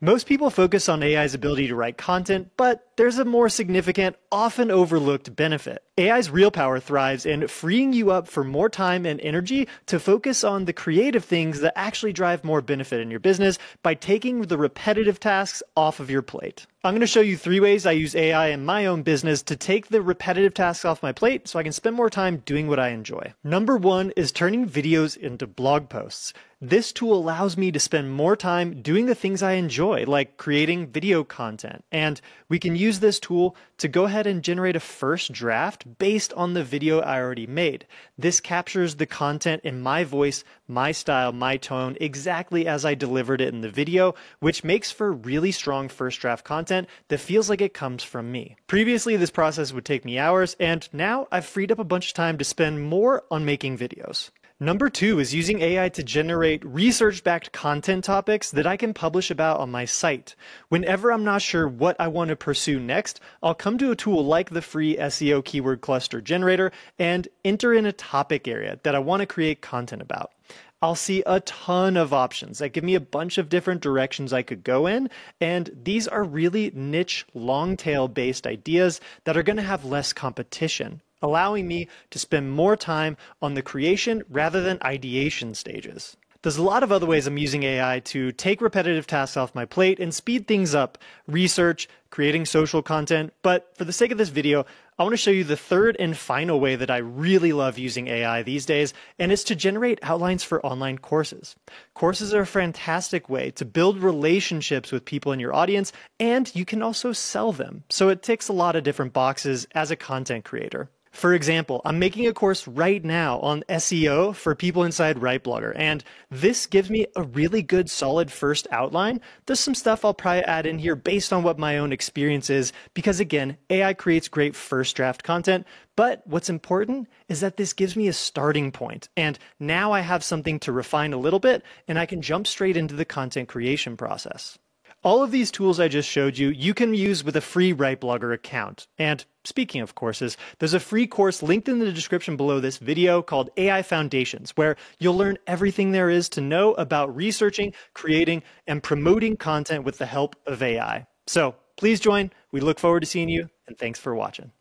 Most people focus on AI's ability to write content, but there's a more significant, often overlooked benefit. AI's real power thrives in freeing you up for more time and energy to focus on the creative things that actually drive more benefit in your business by taking the repetitive tasks off of your plate. I'm going to show you 3 ways I use AI in my own business to take the repetitive tasks off my plate so I can spend more time doing what I enjoy. Number 1 is turning videos into blog posts. This tool allows me to spend more time doing the things I enjoy, like creating video content. And we can use this tool to go ahead and generate a first draft based on the video I already made. This captures the content in my voice, my style, my tone, exactly as I delivered it in the video, which makes for really strong first draft content that feels like it comes from me. Previously, this process would take me hours, and now I've freed up a bunch of time to spend more on making videos. Number 2 is using AI to generate research-backed content topics that I can publish about on my site. Whenever I'm not sure what I want to pursue next, I'll come to a tool like the free SEO keyword cluster generator and enter in a topic area that I want to create content about. I'll see a ton of options that give me a bunch of different directions I could go in, and these are really niche, long-tail based ideas that are going to have less competition, allowing me to spend more time on the creation rather than ideation stages. There's a lot of other ways I'm using AI to take repetitive tasks off my plate and speed things up, research, creating social content, but for the sake of this video, I want to show you the third and final way that I really love using AI these days, and it's to generate outlines for online courses. Courses are a fantastic way to build relationships with people in your audience, and you can also sell them. So it ticks a lot of different boxes as a content creator. For example, I'm making a course right now on SEO for people inside WriteBlogger, and this gives me a really good solid first outline. There's some stuff I'll probably add in here based on what my own experience is, because again, AI creates great first draft content, but what's important is that this gives me a starting point, and now I have something to refine a little bit, and I can jump straight into the content creation process. All of these tools I just showed you, you can use with a free WriteBlogger account. And speaking of courses, there's a free course linked in the description below this video called AI Foundations, where you'll learn everything there is to know about researching, creating, and promoting content with the help of AI. So please join. We look forward to seeing you, and thanks for watching.